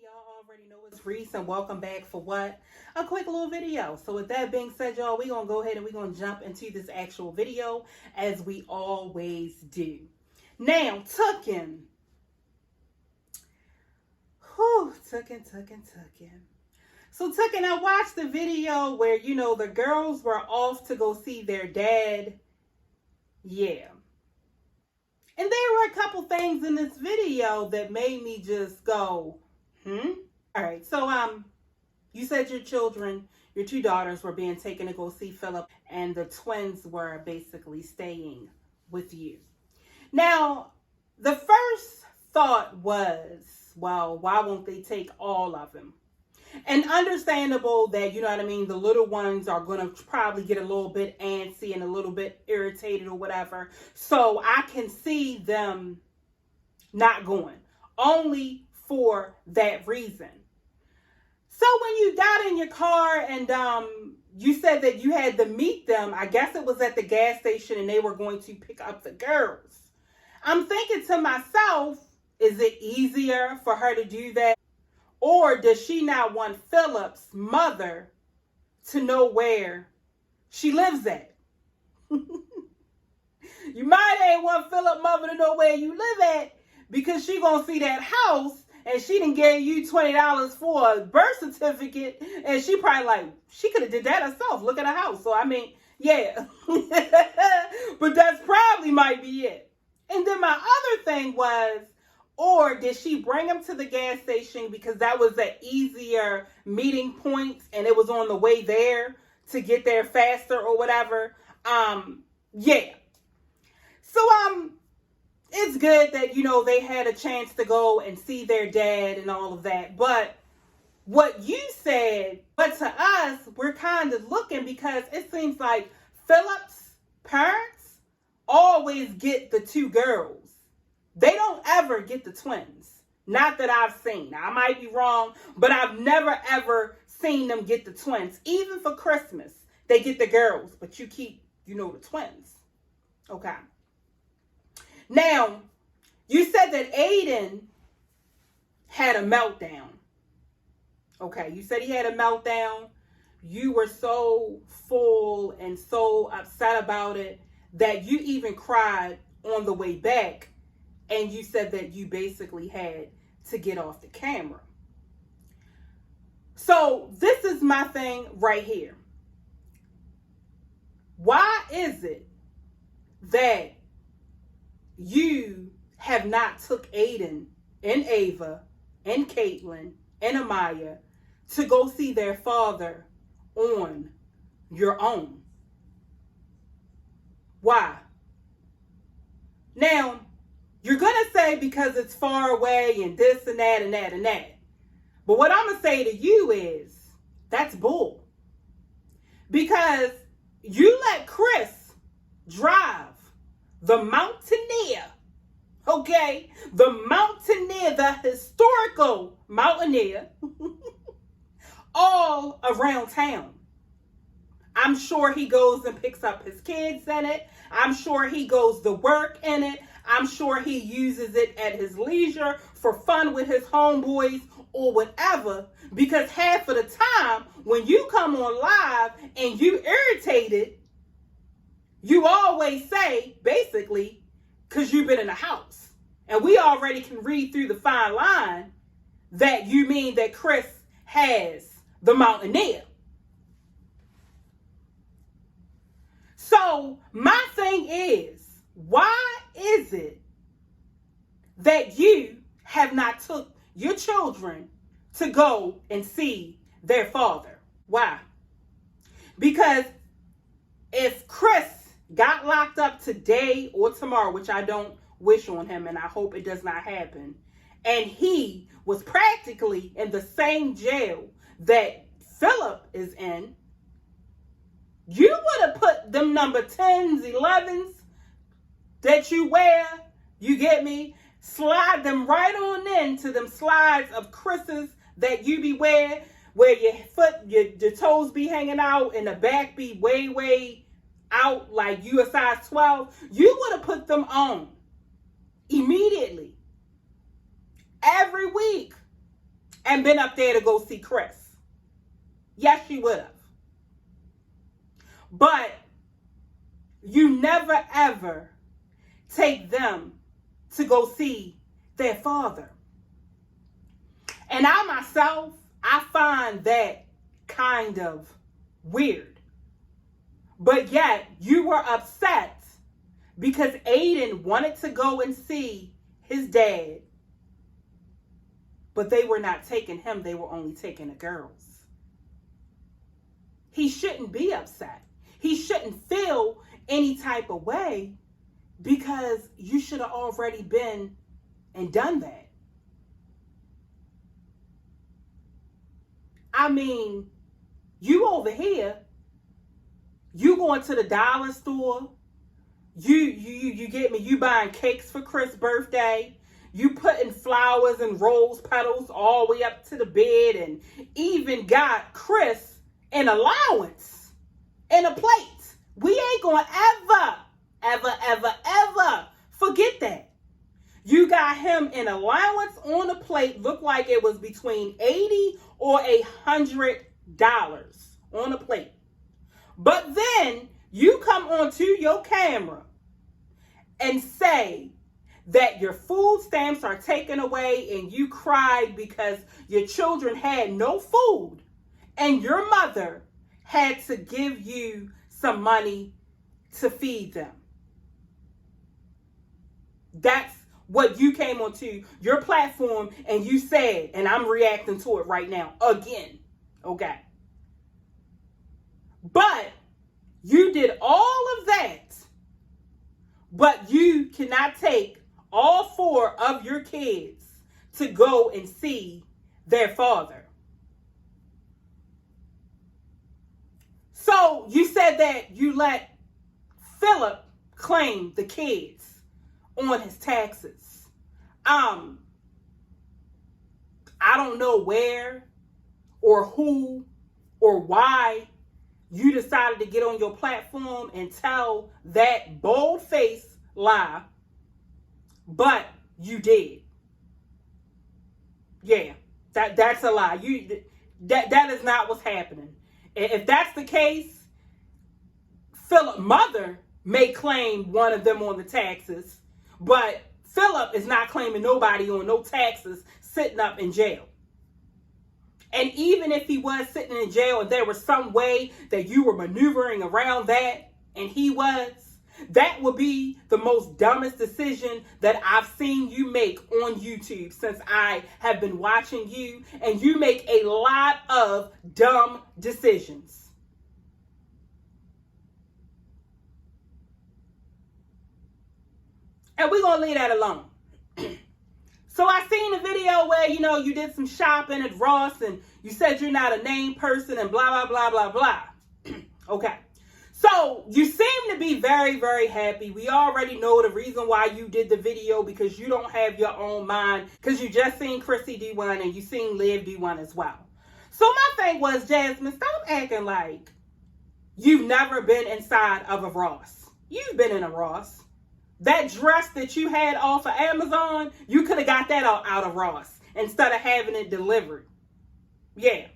Y'all already know it's Reese and welcome back for what? A quick little video. So with that being said, y'all, we're going to go ahead and we're going to jump into this actual video as we always do. Now, tucking. Tucking. So tucking, I watched the video where, the girls were off to go see their dad. Yeah. And there were a couple things in this video that made me just go, All right, so you said your two daughters were being taken to go see Philip, and the twins were basically staying with you. Now, the first thought was, well, why won't they take all of them? And understandable that, the little ones are going to probably get a little bit antsy and a little bit irritated or whatever. So I can see them not going, only for that reason. So when you got in your car and you said that you had to meet them, I guess it was at the gas station and they were going to pick up the girls. I'm thinking to myself, is it easier for her to do that? Or does she not want Philip's mother to know where she lives at? You might ain't want Philip's mother to know where you live at because she gonna see that house and she done gave you $20 for a birth certificate and she probably like, she could have did that herself. Look at her house. So, yeah. But that's probably might be it. And then my other thing was, or did she bring him to the gas station because that was an easier meeting point and it was on the way there to get there faster or whatever? Yeah. So, it's good that, they had a chance to go and see their dad and all of that. But what you said, but to us, we're kind of looking because it seems like Philip's parents always get the two girls. They don't ever get the twins. Not that I've seen. Now, I might be wrong, but I've never ever seen them get the twins. Even for Christmas, they get the girls, but you keep, the twins. Okay. Now, you said that Aiden had a meltdown. Okay, you said he had a meltdown. You were so full and so upset about it that you even cried on the way back. And you said that you basically had to get off the camera. So this is my thing right here. Why is it that you have not took Aiden and Ava and Caitlin and Amaya to go see their father on your own? Why? Now, you're going to say because it's far away and this and that and that and that. But what I'm going to say to you is that's bull. Because you let Chris drive the Mountaineer, okay? The Mountaineer, the historical Mountaineer, all around town. I'm sure he goes and picks up his kids in it. I'm sure he goes to work in it. I'm sure he uses it at his leisure for fun with his homeboys or whatever. Because half of the time, when you come on live and you irritated, you always say, basically, because you've been in the house. And we already can read through the fine line that you mean that Chris has the Mountaineer. So my thing is, why is it that you have not took your children to go and see their father? Why? Because if Chris got locked up today or tomorrow, which I don't wish on him and I hope it does not happen, and he was practically in the same jail that Philip is in, you would have put them number 10s, 11s that you wear, you get me? Slide them right on into them slides of Chris's that you be wearing, where your foot, your toes be hanging out and the back be way out like you a size 12. You would have put them on immediately. Every week and been up there to go see Chris. Yes, she would have. But you never ever take them to go see their father. And I myself, I find that kind of weird. But yet, you were upset because Aiden wanted to go and see his dad, but they were not taking him, they were only taking the girls. He shouldn't be upset. He shouldn't feel any type of way because you should have already been and done that. I mean, you over here, you going to the dollar store, you get me, you buying cakes for Chris' birthday, you putting flowers and rose petals all the way up to the bed, and even got Chris an allowance and a plate. We ain't gonna ever forget that. You got him an allowance on a plate, looked like it was between $80 or $100 on a plate. But then you come onto your camera and say that your food stamps are taken away and you cried because your children had no food and your mother had to give you some money to feed them. That's what you came onto your platform and you said, and I'm reacting to it right now again. Okay. But you did all of that, but you cannot take all 4 of your kids to go and see their father. So you said that you let Philip claim the kids on his taxes. I don't know where or who or why you decided to get on your platform and tell that bold-faced lie, but you did. Yeah, that's a lie. That is not what's happening. If that's the case, Philip's mother may claim one of them on the taxes, but Philip is not claiming nobody on no taxes sitting up in jail. And even if he was sitting in jail and there was some way that you were maneuvering around that, and he was, that would be the most dumbest decision that I've seen you make on YouTube since I have been watching you, and you make a lot of dumb decisions. And we're going to leave that alone. So I seen a video where, you did some shopping at Ross and you said you're not a name person and blah, blah, blah, blah, blah. Okay. So you seem to be very, very happy. We already know the reason why you did the video, because you don't have your own mind, because you just seen Chrissy D1 and you seen Liv D1 as well. So my thing was, Jasmine, stop acting like you've never been inside of a Ross. You've been in a Ross. That dress that you had off of Amazon, you could have got that out of Ross instead of having it delivered. Yeah.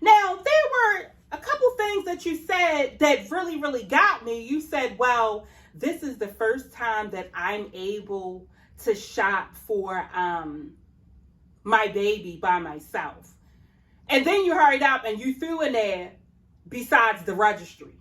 Now, there were a couple things that you said that really, really got me. You said, well, this is the first time that I'm able to shop for my baby by myself. And then you hurried up and you threw in there, besides the registry.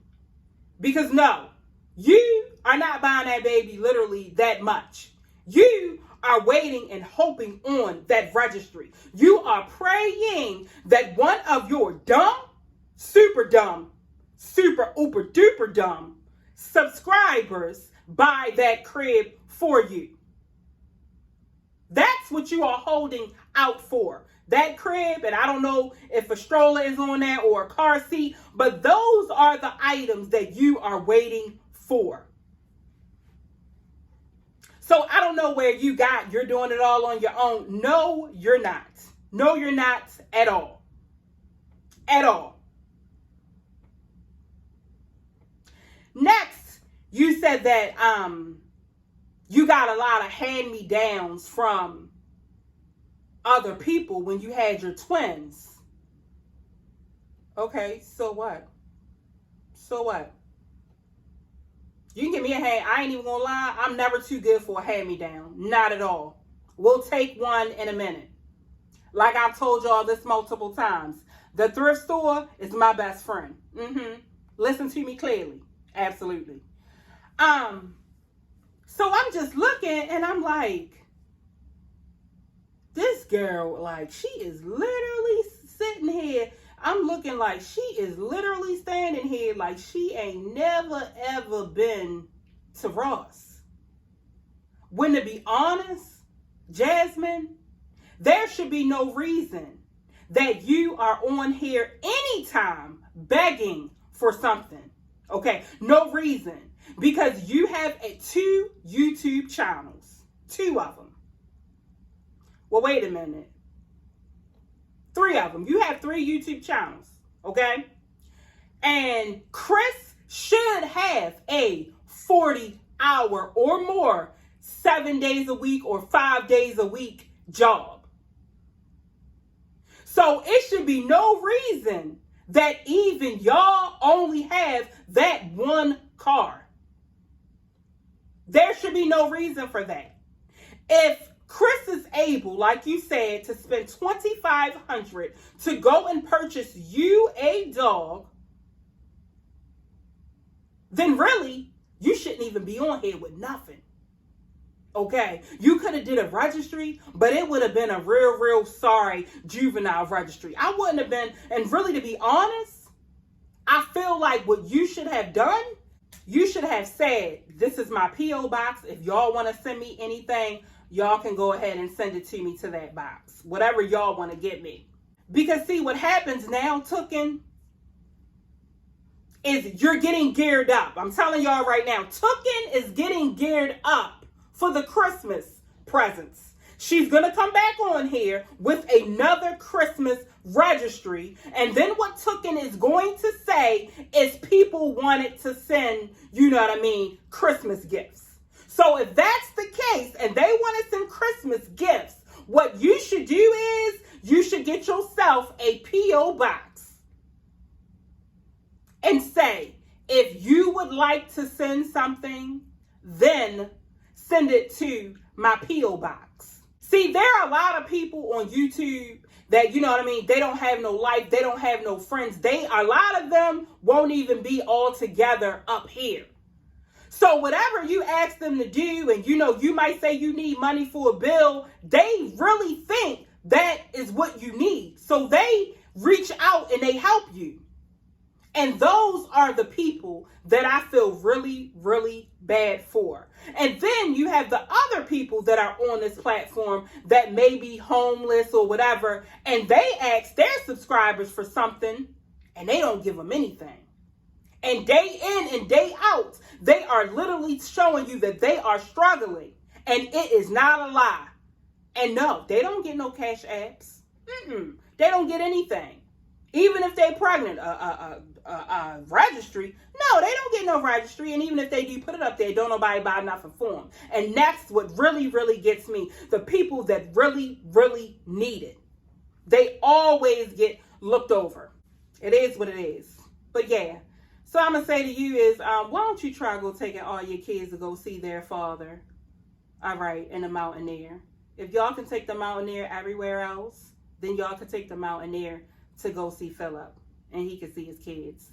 Because no, you are not buying that baby literally that much. You are waiting and hoping on that registry. You are praying that one of your dumb, super uber duper dumb subscribers buy that crib for you. That's what you are holding out for. That crib, and I don't know if a stroller is on there or a car seat, but those are the items that you are waiting for. So I don't know where you're doing it all on your own. No, you're not. No, you're not at all. At all. Next, you said that you got a lot of hand-me-downs from other people when you had your twins. Okay, so what? So what? You can give me a hand. I ain't even gonna lie. I'm never too good for a hand-me-down. Not at all. We'll take one in a minute. Like I've told y'all this multiple times. The thrift store is my best friend. Listen to me clearly. Absolutely. So I'm just looking and I'm like, this girl, like, she is literally sitting here. I'm looking like she is literally standing here like she ain't never ever been to Ross. When to be honest, Jasmine, there should be no reason that you are on here anytime begging for something. Okay, no reason. Because you have two YouTube channels. 2 of them. Well, wait a minute. 3 of them. You have 3 YouTube channels. Okay? And Chris should have a 40-hour or more, 7 days a week or 5 days a week job. So it should be no reason that even y'all only have that one car. There should be no reason for that. If Chris is able, like you said, to spend $2,500 to go and purchase you a dog, then really, you shouldn't even be on here with nothing. Okay, you could have did a registry, but it would have been a real sorry juvenile registry. I wouldn't have been, and really to be honest, I feel like what you should have done, you should have said, this is my P.O. box. If y'all want to send me anything, y'all can go ahead and send it to me to that box. Whatever y'all want to get me. Because see, what happens now, Tooken, is you're getting geared up. I'm telling y'all right now, Tooken is getting geared up for the Christmas presents. She's going to come back on here with another Christmas registry. And then what Tooken is going to say is people wanted to send, you know what I mean, Christmas gifts. So if that's the case and they want to send Christmas gifts, what you should do is you should get yourself a P.O. box and say, if you would like to send something, then send it to my P.O. box. See, there are a lot of people on YouTube that, you know what I mean, they don't have no life, they don't have no friends. A lot of them won't even be all together up here. So whatever you ask them to do, and you know, you might say you need money for a bill, they really think that is what you need. So they reach out and they help you. And those are the people that I feel really bad for. And then you have the other people that are on this platform that may be homeless or whatever, and they ask their subscribers for something and they don't give them anything. And day in and day out, they are literally showing you that they are struggling. And it is not a lie. And no, they don't get no cash apps. They don't get anything. Even if they're pregnant, registry, no, they don't get no registry. And even if they do put it up there, don't nobody buy nothing for them. And that's what really gets me. The people that really need it, they always get looked over. It is what it is. But yeah, so I'm going to say to you is, why don't you try go taking all your kids to go see their father, all right, in the mountain there. If y'all can take the mountain there everywhere else, then y'all can take the mountain there to go see Philip, and he can see his kids.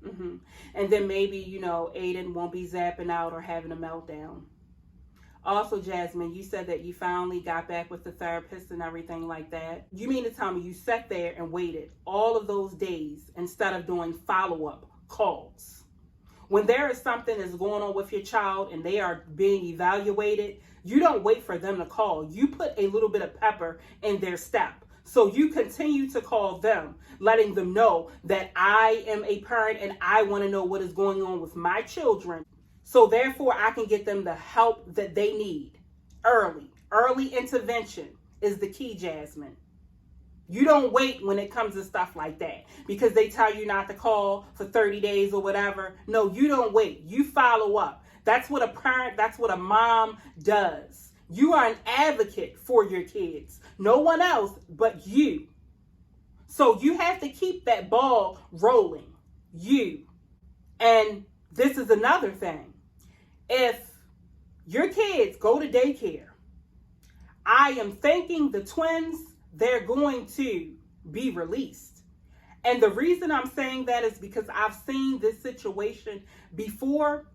And then maybe, you know, Aiden won't be zapping out or having a meltdown. Also, Jasmine, you said that you finally got back with the therapist and everything like that. You mean to tell me you sat there and waited all of those days instead of doing follow-up calls? When there is something that's going on with your child and they are being evaluated, you don't wait for them to call. You put a little bit of pepper in their step. So you continue to call them, letting them know that I am a parent and I want to know what is going on with my children. So therefore, I can get them the help that they need early. Early intervention is the key, Jasmine. You don't wait when it comes to stuff like that because they tell you not to call for 30 days or whatever. No, you don't wait. You follow up. That's what a parent, that's what a mom does. You are an advocate for your kids. No one else but you. So you have to keep that ball rolling. You. And this is another thing. If your kids go to daycare, I am thinking the twins, they're going to be released. And the reason I'm saying that is because I've seen this situation before.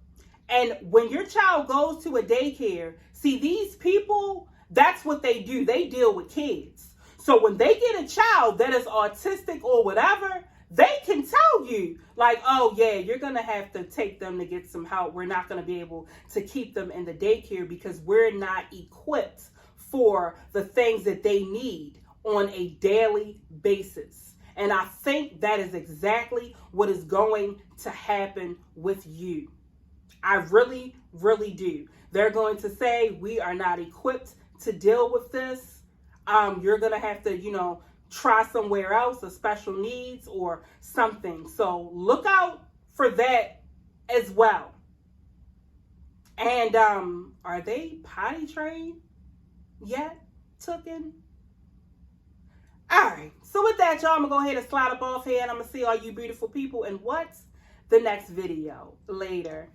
And when your child goes to a daycare, see, these people, that's what they do. They deal with kids. So when they get a child that is autistic or whatever, they can tell you, like, oh, yeah, you're going to have to take them to get some help. We're not going to be able to keep them in the daycare because we're not equipped for the things that they need on a daily basis. And I think that is exactly what is going to happen with you. I really, really do. They're going to say, we are not equipped to deal with this. You're going to have to, try somewhere else, a special needs or something. So look out for that as well. And are they potty trained yet, Tooken? All right. So with that, y'all, I'm going to go ahead and slide up off here, and I'm going to see all you beautiful people in what's the next video. Later.